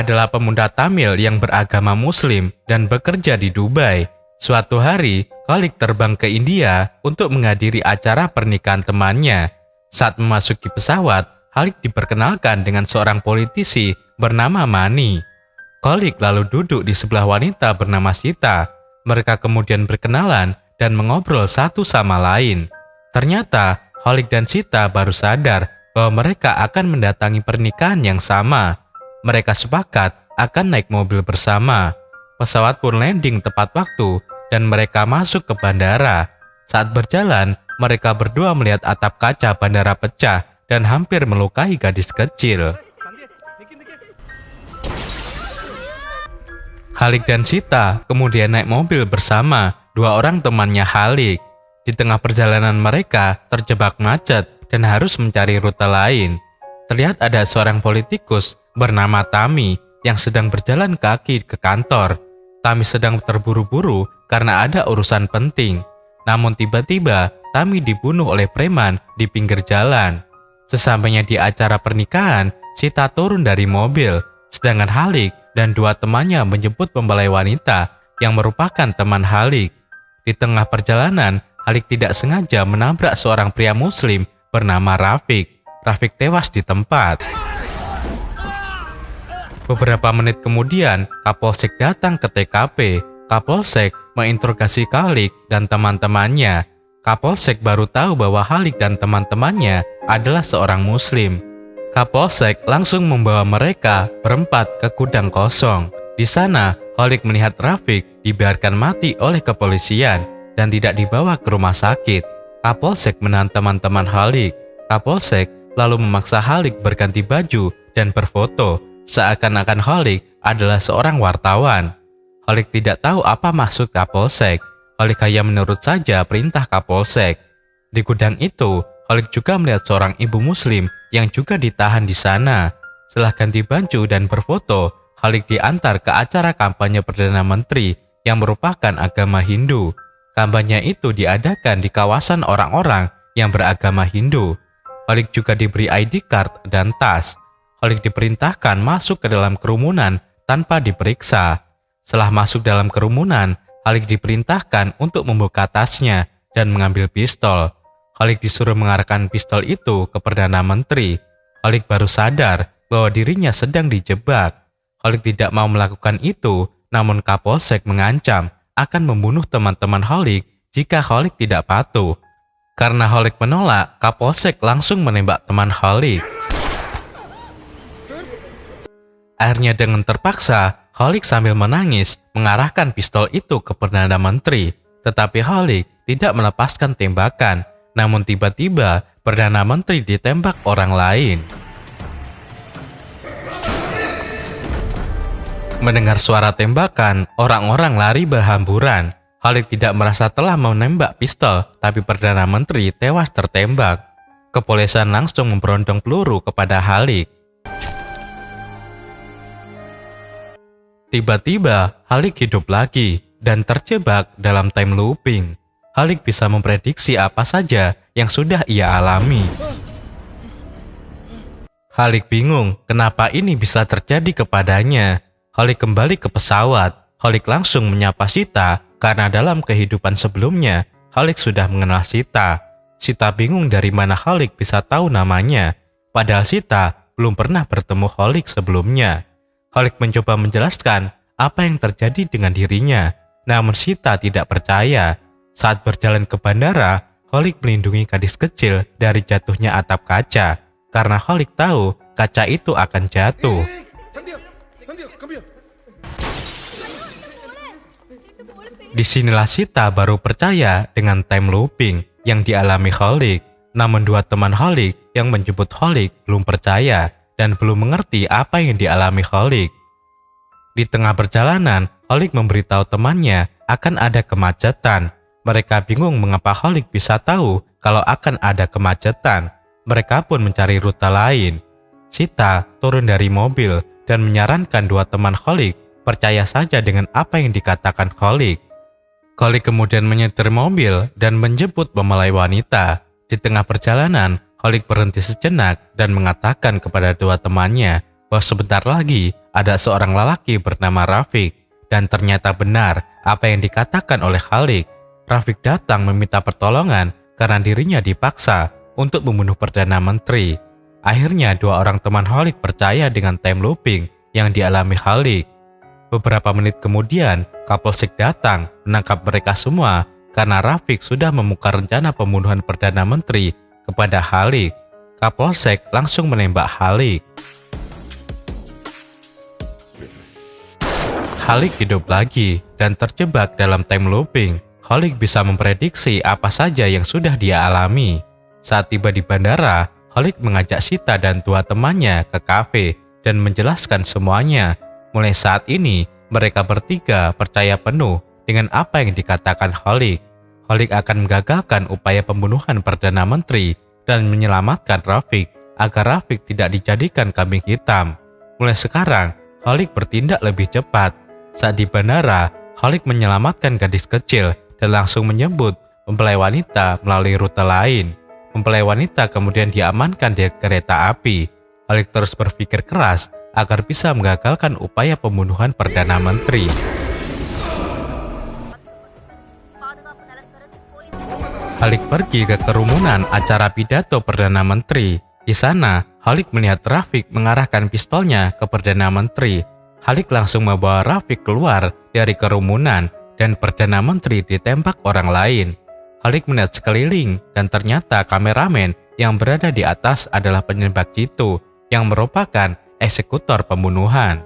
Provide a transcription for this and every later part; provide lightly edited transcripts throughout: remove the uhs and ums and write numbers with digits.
adalah pemuda Tamil yang beragama Muslim dan bekerja di Dubai. Suatu hari, Khalid terbang ke India untuk menghadiri acara pernikahan temannya. Saat memasuki pesawat, Khalid diperkenalkan dengan seorang politisi bernama Mani. Khalid lalu duduk di sebelah wanita bernama Sita. Mereka kemudian berkenalan dan mengobrol satu sama lain. Ternyata, Khalid dan Sita baru sadar bahwa mereka akan mendatangi pernikahan yang sama. Mereka sepakat akan naik mobil bersama. Pesawat pun landing tepat waktu dan mereka masuk ke bandara. Saat berjalan, mereka berdua melihat atap kaca bandara pecah dan hampir melukai gadis kecil. Khalid dan Sita kemudian naik mobil bersama dua orang temannya Khalid. Di tengah perjalanan mereka terjebak macet dan harus mencari rute lain. Terlihat ada seorang politikus bernama Tami yang sedang berjalan kaki ke kantor. Tami sedang terburu-buru karena ada urusan penting. Namun tiba-tiba Tami dibunuh oleh preman di pinggir jalan. Sesampainya di acara pernikahan, Sita turun dari mobil, sedangkan Khalid dan dua temannya menjemput mempelai wanita yang merupakan teman Khalid. Di tengah perjalanan, Khalid tidak sengaja menabrak seorang pria Muslim bernama Rafiq. Rafiq tewas di tempat. Beberapa menit kemudian, Kapolsek datang ke TKP. Kapolsek menginterogasi Khalid dan teman-temannya. Kapolsek baru tahu bahwa Khalid dan teman-temannya adalah seorang Muslim. Kapolsek langsung membawa mereka berempat ke gudang kosong. Di sana, Khalid melihat Rafiq dibiarkan mati oleh kepolisian dan tidak dibawa ke rumah sakit. Kapolsek menahan teman-teman Khalid. Kapolsek lalu memaksa Khalid berganti baju dan berfoto, seakan-akan Khalid adalah seorang wartawan. Khalid tidak tahu apa maksud Kapolsek. Khalid hanya menurut saja perintah Kapolsek. Di gudang itu, Khalid juga melihat seorang ibu Muslim yang juga ditahan di sana. Setelah ganti baju dan berfoto, Khalid diantar ke acara kampanye Perdana Menteri yang merupakan agama Hindu. Kampanye itu diadakan di kawasan orang-orang yang beragama Hindu. Khalid juga diberi ID card dan tas. Khalid diperintahkan masuk ke dalam kerumunan tanpa diperiksa. Setelah masuk dalam kerumunan, Khalid diperintahkan untuk membuka tasnya dan mengambil pistol. Khalid disuruh mengarahkan pistol itu ke Perdana Menteri. Khalid baru sadar bahwa dirinya sedang dijebak. Khalid tidak mau melakukan itu, namun Kapolsek mengancam akan membunuh teman-teman Khalid jika Khalid tidak patuh. Karena Khalid menolak, Kapolsek langsung menembak teman Khalid. Akhirnya dengan terpaksa, Khalid sambil menangis mengarahkan pistol itu ke Perdana Menteri. Tetapi Khalid tidak melepaskan tembakan. Namun tiba-tiba Perdana Menteri ditembak orang lain. Mendengar suara tembakan, orang-orang lari berhamburan. Khalid tidak merasa telah menembak pistol, tapi Perdana Menteri tewas tertembak. Kepolisian langsung memberondong peluru kepada Khalid. Tiba-tiba, Khalid hidup lagi dan terjebak dalam time looping. Khalid bisa memprediksi apa saja yang sudah ia alami. Khalid bingung kenapa ini bisa terjadi kepadanya. Khalid kembali ke pesawat. Khalid langsung menyapa Sita karena dalam kehidupan sebelumnya, Khalid sudah mengenal Sita. Sita bingung dari mana Khalid bisa tahu namanya. Padahal Sita belum pernah bertemu Khalid sebelumnya. Khalid mencoba menjelaskan apa yang terjadi dengan dirinya, namun Sita tidak percaya. Saat berjalan ke bandara, Khalid melindungi gadis kecil dari jatuhnya atap kaca, karena Khalid tahu kaca itu akan jatuh. Disinilah Sita baru percaya dengan time looping yang dialami Khalid. Namun dua teman Khalid yang menjemput Khalid belum percaya dan belum mengerti apa yang dialami Khalid. Di tengah perjalanan, Khalid memberitahu temannya akan ada kemacetan. Mereka bingung mengapa Khalid bisa tahu kalau akan ada kemacetan. Mereka pun mencari rute lain. Sita turun dari mobil dan menyarankan dua teman Khalid percaya saja dengan apa yang dikatakan Khalid. Khalid kemudian menyetir mobil dan menjemput mempelai wanita. Di tengah perjalanan, Khalid berhenti sejenak dan mengatakan kepada dua temannya bahwa sebentar lagi ada seorang lelaki bernama Rafiq. Dan ternyata benar apa yang dikatakan oleh Khalid. Rafiq datang meminta pertolongan karena dirinya dipaksa untuk membunuh Perdana Menteri. Akhirnya dua orang teman Khalid percaya dengan time looping yang dialami Khalid. Beberapa menit kemudian, Kapolsek datang menangkap mereka semua karena Rafiq sudah memuka rencana pembunuhan Perdana Menteri kepada Khalid. Kapolsek langsung menembak Khalid. Khalid hidup lagi dan terjebak dalam time looping. Khalid bisa memprediksi apa saja yang sudah dia alami. Saat tiba di bandara, Khalid mengajak Sita dan dua temannya ke kafe dan menjelaskan semuanya. Mulai saat ini, mereka bertiga percaya penuh dengan apa yang dikatakan Khalid. Khalid akan menggagalkan upaya pembunuhan Perdana Menteri dan menyelamatkan Rafiq agar Rafiq tidak dijadikan kambing hitam. Mulai sekarang, Khalid bertindak lebih cepat. Saat di bandara, Khalid menyelamatkan gadis kecil dan langsung menyebut mempelai wanita melalui rute lain. Mempelai wanita kemudian diamankan di kereta api. Khalid terus berpikir keras agar bisa menggagalkan upaya pembunuhan Perdana Menteri. Khalid pergi ke kerumunan acara pidato Perdana Menteri. Di sana, Khalid melihat Rafiq mengarahkan pistolnya ke Perdana Menteri. Khalid langsung membawa Rafiq keluar dari kerumunan dan Perdana Menteri ditembak orang lain. Khalid melihat sekeliling dan ternyata kameramen yang berada di atas adalah penembak jitu yang merupakan eksekutor pembunuhan.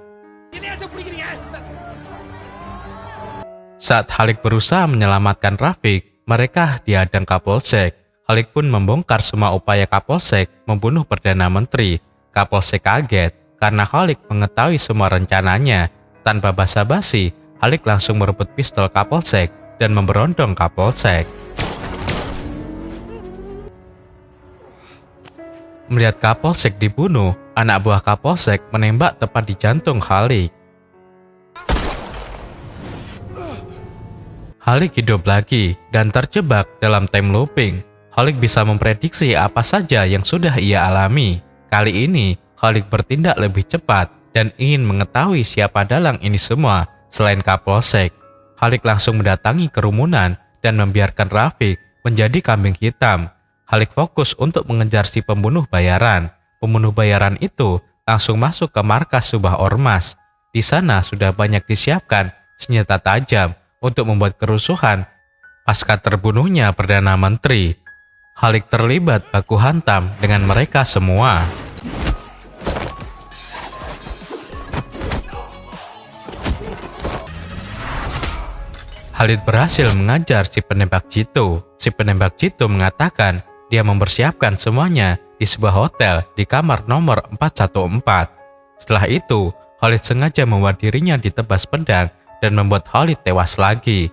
Saat Khalid berusaha menyelamatkan Rafiq, mereka dihadang Kapolsek. Khalid pun membongkar semua upaya Kapolsek membunuh Perdana Menteri. Kapolsek kaget karena Khalid mengetahui semua rencananya. Tanpa basa-basi, Khalid langsung merebut pistol Kapolsek dan memberondong Kapolsek. Melihat Kapolsek dibunuh, anak buah Kapolsek menembak tepat di jantung Khalid. Khalid hidup lagi dan terjebak dalam time looping. Khalid bisa memprediksi apa saja yang sudah ia alami. Kali ini, Khalid bertindak lebih cepat dan ingin mengetahui siapa dalang ini semua selain Kapolsek. Khalid langsung mendatangi kerumunan dan membiarkan Rafiq menjadi kambing hitam. Khalid fokus untuk mengejar si pembunuh bayaran. Pembunuh bayaran itu langsung masuk ke markas sebuah ormas. Di sana sudah banyak disiapkan senjata tajam untuk membuat kerusuhan pasca terbunuhnya Perdana Menteri. Khalid terlibat baku hantam dengan mereka semua. Khalid berhasil mengajar si penembak jitu. Si penembak jitu mengatakan dia mempersiapkan semuanya di sebuah hotel di kamar nomor 414. Setelah itu, Khalid sengaja membuat dirinya ditebas pedang dan membuat Khalid tewas lagi.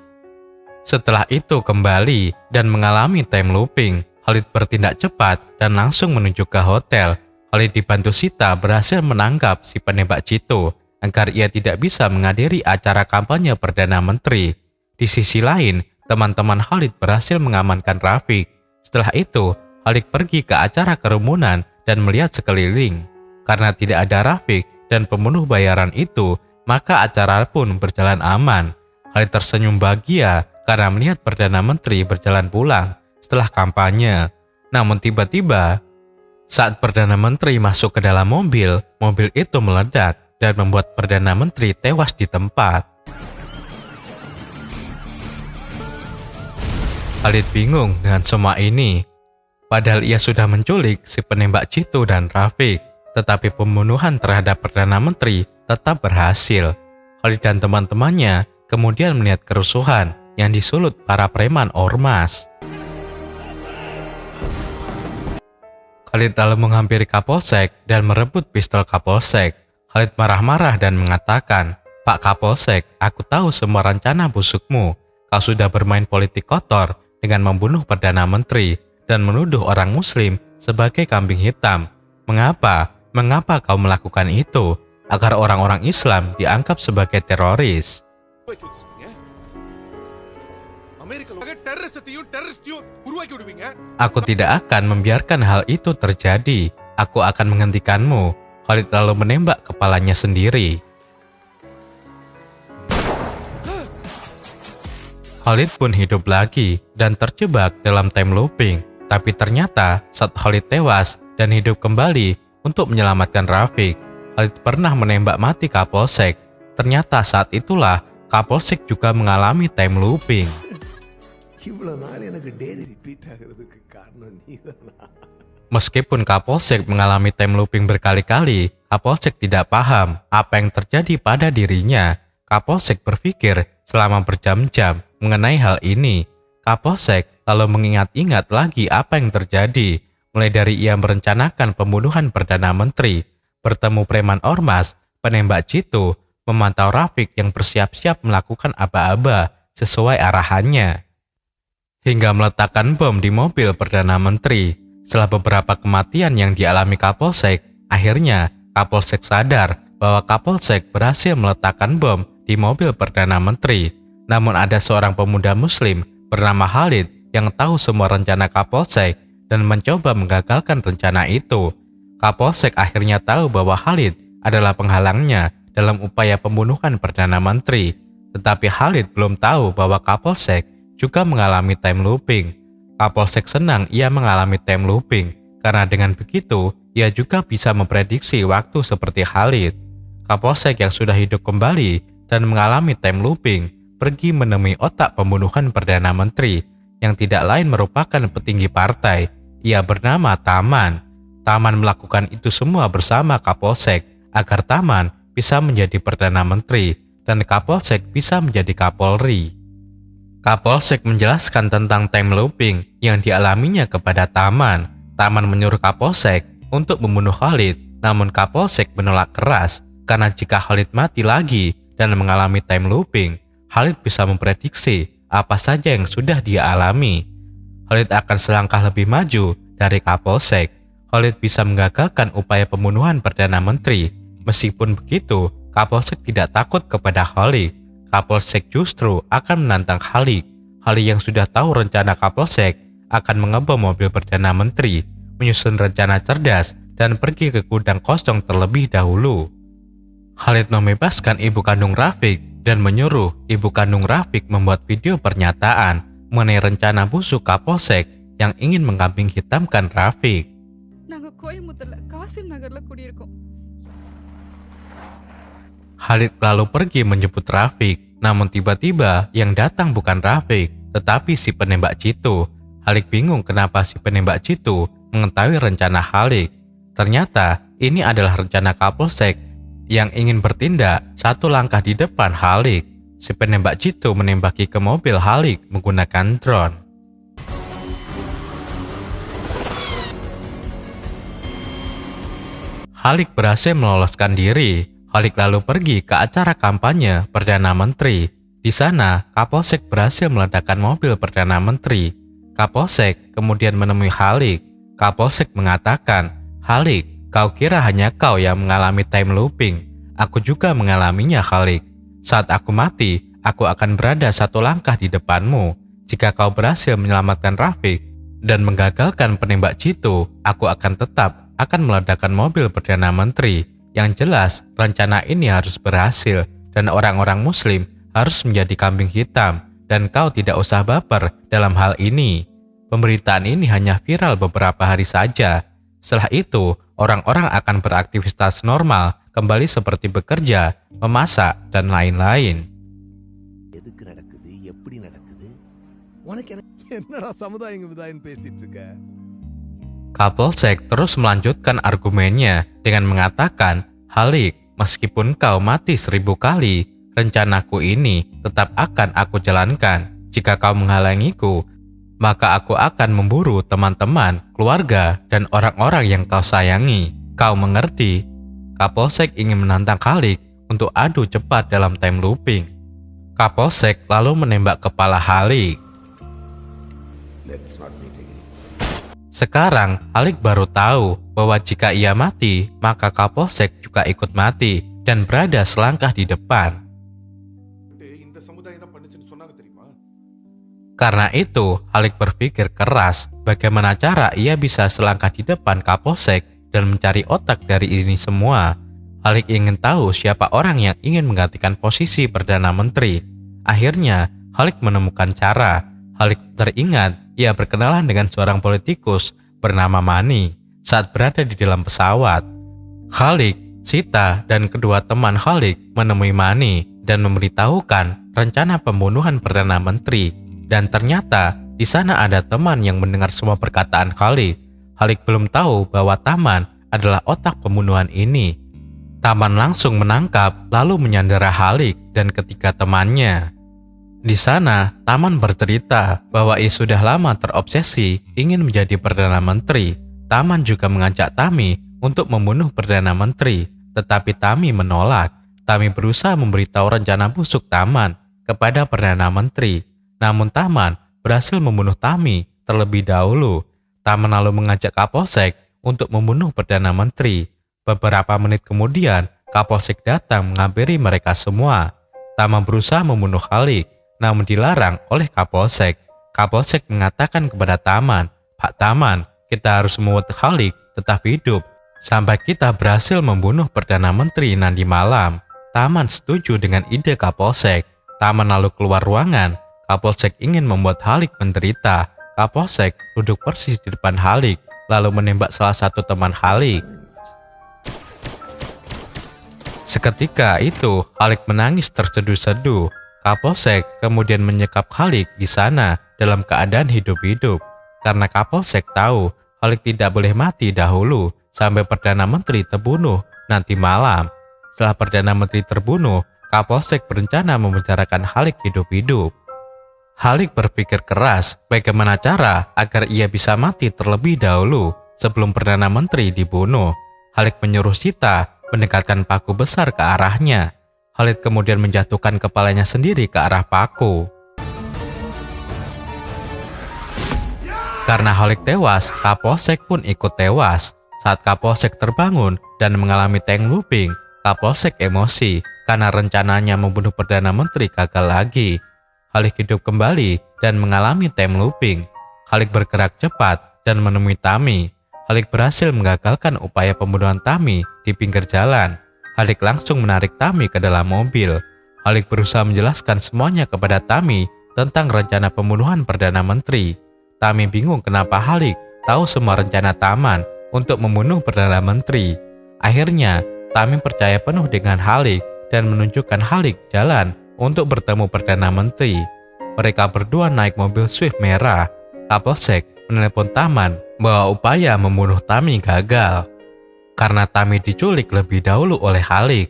Setelah itu kembali dan mengalami time looping. Khalid bertindak cepat dan langsung menuju ke hotel. Khalid dibantu Sita berhasil menangkap si penembak jitu agar ia tidak bisa menghadiri acara kampanye Perdana Menteri. Di sisi lain, teman-teman Khalid berhasil mengamankan Rafiq. Setelah itu, Khalid pergi ke acara kerumunan dan melihat sekeliling. Karena tidak ada Rafiq dan pembunuh bayaran itu, maka acara pun berjalan aman. Khalid tersenyum bahagia karena melihat Perdana Menteri berjalan pulang setelah kampanye. Namun tiba-tiba, saat Perdana Menteri masuk ke dalam mobil, mobil itu meledak dan membuat Perdana Menteri tewas di tempat. Khalid bingung dengan semua ini. Padahal ia sudah menculik si penembak jitu dan Rafiq, tetapi pembunuhan terhadap Perdana Menteri tetap berhasil. Khalid dan teman-temannya kemudian melihat kerusuhan yang disulut para preman ormas. Khalid lalu menghampiri Kapolsek dan merebut pistol Kapolsek. Khalid marah-marah dan mengatakan, "Pak Kapolsek, aku tahu semua rencana busukmu. Kau sudah bermain politik kotor dengan membunuh Perdana Menteri dan menuduh orang Muslim sebagai kambing hitam. Mengapa kau melakukan itu? Agar orang-orang Islam dianggap sebagai teroris." "Aku tidak akan membiarkan hal itu terjadi. Aku akan menghentikanmu. Khalid lalu menembak kepalanya sendiri. Khalid pun hidup lagi dan terjebak dalam time looping. Tapi ternyata saat Khalid tewas dan hidup kembali untuk menyelamatkan Rafiq, Khalid pernah menembak mati Kapolsek. Ternyata saat itulah Kapolsek juga mengalami time looping. Meskipun Kapolsek mengalami time looping berkali-kali, Kapolsek tidak paham apa yang terjadi pada dirinya. Kapolsek berpikir selama berjam-jam mengenai hal ini. Kapolsek lalu mengingat-ingat lagi apa yang terjadi, mulai dari ia merencanakan pembunuhan Perdana Menteri, bertemu preman ormas, penembak jitu, memantau Rafiq yang bersiap-siap melakukan aba-aba sesuai arahannya, hingga meletakkan bom di mobil Perdana Menteri. Setelah beberapa kematian yang dialami Kapolsek, akhirnya Kapolsek sadar bahwa Kapolsek berhasil meletakkan bom di mobil Perdana Menteri. Namun ada seorang pemuda Muslim bernama Khalid yang tahu semua rencana Kapolsek dan mencoba menggagalkan rencana itu. Kapolsek akhirnya tahu bahwa Khalid adalah penghalangnya dalam upaya pembunuhan Perdana Menteri. Tetapi Khalid belum tahu bahwa Kapolsek juga mengalami time looping. Kapolsek senang ia mengalami time looping karena dengan begitu ia juga bisa memprediksi waktu seperti Khalid. Kapolsek yang sudah hidup kembali dan mengalami time looping pergi menemui otak pembunuhan Perdana Menteri yang tidak lain merupakan petinggi partai. Ia bernama Taman. Taman melakukan itu semua bersama Kapolsek agar Taman bisa menjadi Perdana Menteri dan Kapolsek bisa menjadi Kapolri. Kapolsek menjelaskan tentang time looping yang dialaminya kepada Taman. Taman menyuruh Kapolsek untuk membunuh Khalid, namun Kapolsek menolak keras karena jika Khalid mati lagi dan mengalami time looping, Khalid bisa memprediksi apa saja yang sudah dia alami. Khalid akan selangkah lebih maju dari Kapolsek. Khalid bisa menggagalkan upaya pembunuhan Perdana Menteri. Meskipun begitu, Kapolsek tidak takut kepada Khalid. Kapolsek justru akan menantang Khalid. Khalid yang sudah tahu rencana Kapolsek akan mengebom mobil Perdana Menteri, menyusun rencana cerdas, dan pergi ke gudang kosong terlebih dahulu. Khalid membebaskan ibu kandung Rafiq dan menyuruh ibu kandung Rafiq membuat video pernyataan mengenai rencana busuk Kapolsek yang ingin mengkambing hitamkan Rafiq. Khalid lalu pergi menjemput Rafiq, namun tiba-tiba yang datang bukan Rafiq, tetapi si penembak jitu. Khalid bingung kenapa si penembak jitu mengetahui rencana Khalid. Ternyata ini adalah rencana Kapolsek yang ingin bertindak satu langkah di depan Khalid. Si penembak jitu menembaki ke mobil Khalid menggunakan drone. Khalid berhasil meloloskan diri. Khalid lalu pergi ke acara kampanye Perdana Menteri. Di sana, Kapolsek berhasil meledakkan mobil Perdana Menteri. Kapolsek kemudian menemui Khalid. Kapolsek mengatakan, "Khalid, kau kira hanya kau yang mengalami time looping. Aku juga mengalaminya, Khalid. Saat aku mati, aku akan berada satu langkah di depanmu. Jika kau berhasil menyelamatkan Rafiq dan menggagalkan penembak jitu, aku akan tetap meledakkan mobil Perdana Menteri. Yang jelas, rencana ini harus berhasil dan orang-orang Muslim harus menjadi kambing hitam dan kau tidak usah baper dalam hal ini." Pemberitaan ini hanya viral beberapa hari saja. Setelah itu, orang-orang akan beraktivitas normal, kembali seperti bekerja, memasak, dan lain-lain. Kapolsek terus melanjutkan argumennya dengan mengatakan, "Khalid, meskipun kau mati 1000 kali, rencanaku ini tetap akan aku jalankan. Jika kau menghalangiku, maka aku akan memburu teman-teman, keluarga, dan orang-orang yang kau sayangi. Kau mengerti?" Kapolsek ingin menantang Khalid untuk adu cepat dalam time looping. Kapolsek lalu menembak kepala Khalid. Sekarang Khalid baru tahu bahwa jika ia mati, maka Kapolsek juga ikut mati dan berada selangkah di depan. Karena itu, Khalid berpikir keras bagaimana cara ia bisa selangkah di depan Kapolsek dan mencari otak dari ini semua. Halik ingin tahu siapa orang yang ingin menggantikan posisi Perdana Menteri. Akhirnya, Halik menemukan cara. Halik teringat ia berkenalan dengan seorang politikus bernama Mani saat berada di dalam pesawat. Halik, Sita, dan kedua teman Halik menemui Mani dan memberitahukan rencana pembunuhan Perdana Menteri. Dan ternyata di sana ada teman yang mendengar semua perkataan Halik. Halik belum tahu bahwa Taman adalah otak pembunuhan ini. Taman langsung menangkap lalu menyandera Halik dan ketiga temannya. Di sana, Taman bercerita bahwa ia sudah lama terobsesi ingin menjadi Perdana Menteri. Taman juga mengajak Tami untuk membunuh Perdana Menteri, tetapi Tami menolak. Tami berusaha memberitahu rencana busuk Taman kepada Perdana Menteri. Namun Taman berhasil membunuh Tami terlebih dahulu. Taman lalu mengajak Kapolsek untuk membunuh Perdana Menteri. Beberapa menit kemudian, Kapolsek datang menghampiri mereka semua. Taman berusaha membunuh Halik, namun dilarang oleh Kapolsek. Kapolsek mengatakan kepada Taman, "Pak Taman, kita harus membuat Halik tetap hidup sampai kita berhasil membunuh Perdana Menteri nanti malam." Taman setuju dengan ide Kapolsek. Taman lalu keluar ruangan. Kapolsek ingin membuat Halik menderita. Kapolsek duduk persis di depan Halik, lalu menembak salah satu teman Halik. Seketika itu, Halik menangis terseduh-seduh. Kapolsek kemudian menyekap Halik di sana dalam keadaan hidup-hidup. Karena Kapolsek tahu Halik tidak boleh mati dahulu sampai Perdana Menteri terbunuh nanti malam. Setelah Perdana Menteri terbunuh, Kapolsek berencana memenjarakan Halik hidup-hidup. Halik berpikir keras bagaimana cara agar ia bisa mati terlebih dahulu sebelum Perdana Menteri dibunuh. Halik menyuruh Sita mendekatkan paku besar ke arahnya. Halik kemudian menjatuhkan kepalanya sendiri ke arah paku. Karena Halik tewas, Kapolsek pun ikut tewas. Saat Kapolsek terbangun dan mengalami time looping, Kapolsek emosi karena rencananya membunuh Perdana Menteri gagal lagi. Halik hidup kembali dan mengalami time looping. Halik bergerak cepat dan menemui Tami. Halik berhasil menggagalkan upaya pembunuhan Tami di pinggir jalan. Halik langsung menarik Tami ke dalam mobil. Halik berusaha menjelaskan semuanya kepada Tami tentang rencana pembunuhan Perdana Menteri. Tami bingung kenapa Halik tahu semua rencana Taman untuk membunuh Perdana Menteri. Akhirnya, Tami percaya penuh dengan Halik dan menunjukkan Halik jalan untuk bertemu Perdana Menteri. Mereka berdua naik mobil Swift merah. Kapolsek menelepon Taman bahwa upaya membunuh Tami gagal karena Tami diculik lebih dahulu oleh Halik.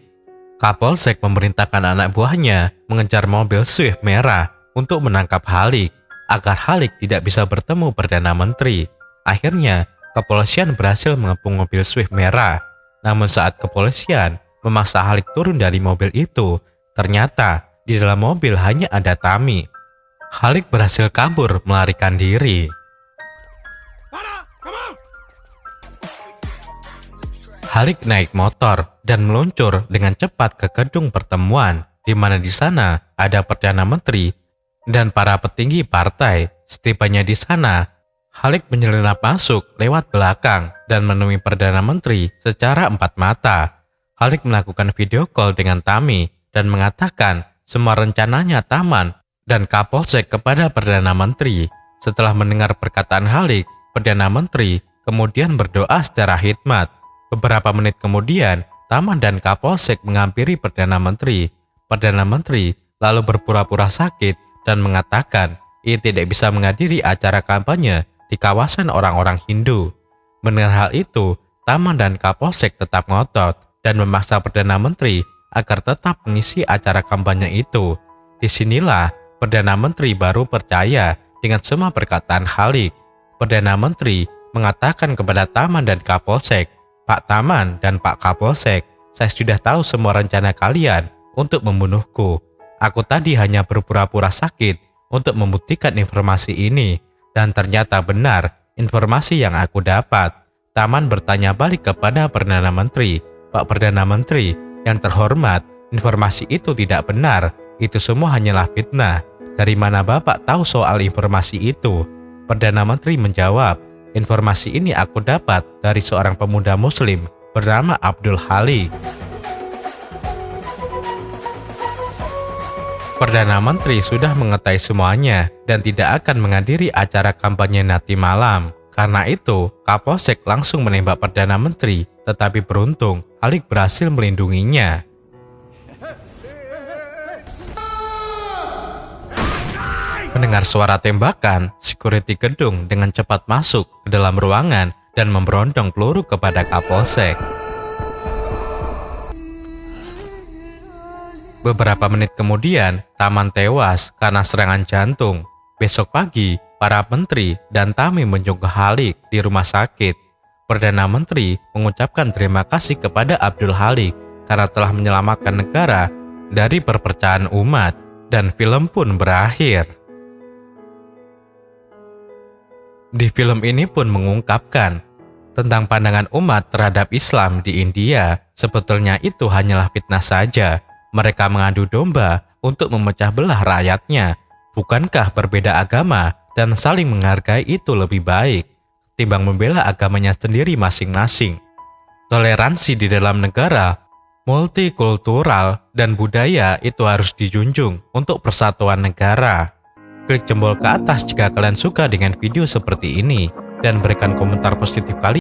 Kapolsek memerintahkan anak buahnya mengejar mobil Swift merah untuk menangkap Halik agar Halik tidak bisa bertemu Perdana Menteri. Akhirnya, kepolisian berhasil mengepung mobil Swift merah. Namun saat kepolisian memaksa Halik turun dari mobil itu, ternyata di dalam mobil hanya ada Tami. Halik berhasil kabur melarikan diri. Halik naik motor dan meluncur dengan cepat ke gedung pertemuan, di mana di sana ada Perdana Menteri dan para petinggi partai. Setibanya di sana, Halik menyelinap masuk lewat belakang dan menemui Perdana Menteri secara empat mata. Halik melakukan video call dengan Tami dan mengatakan semua rencananya Taman dan Kapolsek kepada Perdana Menteri. Setelah mendengar perkataan Halik, Perdana Menteri kemudian berdoa secara hikmat. Beberapa menit kemudian, Taman dan Kapolsek menghampiri Perdana Menteri. Perdana Menteri lalu berpura-pura sakit dan mengatakan ia tidak bisa menghadiri acara kampanye di kawasan orang-orang Hindu. Mendengar hal itu, Taman dan Kapolsek tetap ngotot dan memaksa Perdana Menteri agar tetap mengisi acara kampanye itu. Disinilah Perdana Menteri baru percaya dengan semua perkataan Halik. Perdana Menteri mengatakan kepada Taman dan Kapolsek, "Pak Taman dan Pak Kapolsek, saya sudah tahu semua rencana kalian untuk membunuhku. Aku tadi hanya berpura-pura sakit untuk membuktikan informasi ini, dan ternyata benar informasi yang aku dapat." Taman bertanya balik kepada Perdana Menteri, "Pak Perdana Menteri, yang terhormat, informasi itu tidak benar. Itu semua hanyalah fitnah. Dari mana Bapak tahu soal informasi itu?" Perdana Menteri menjawab, Informasi ini aku dapat dari seorang pemuda muslim bernama Abdul Halik. Perdana Menteri sudah mengetahui semuanya dan tidak akan menghadiri acara kampanye nanti malam. Karena itu, Kapolsek langsung menembak Perdana Menteri, tetapi beruntung Halik berhasil melindunginya. Mendengar suara tembakan, security gedung dengan cepat masuk ke dalam ruangan dan memberondong peluru kepada Kapolsek. Beberapa menit kemudian, Taman tewas karena serangan jantung. Besok pagi, para menteri dan tamu menjenguk Halik di rumah sakit. Perdana Menteri mengucapkan terima kasih kepada Abdul Halik karena telah menyelamatkan negara dari perpecahan umat, dan film pun berakhir. Di film ini pun mengungkapkan tentang pandangan umat terhadap Islam di India. Sebetulnya itu hanyalah fitnah saja. Mereka mengadu domba untuk memecah belah rakyatnya. Bukankah berbeda agama dan saling menghargai itu lebih baik timbang membela agamanya sendiri masing-masing? Toleransi di dalam negara, multikultural, dan budaya itu harus dijunjung untuk persatuan negara. Klik jempol ke atas jika kalian suka dengan video seperti ini dan berikan komentar positif kalian.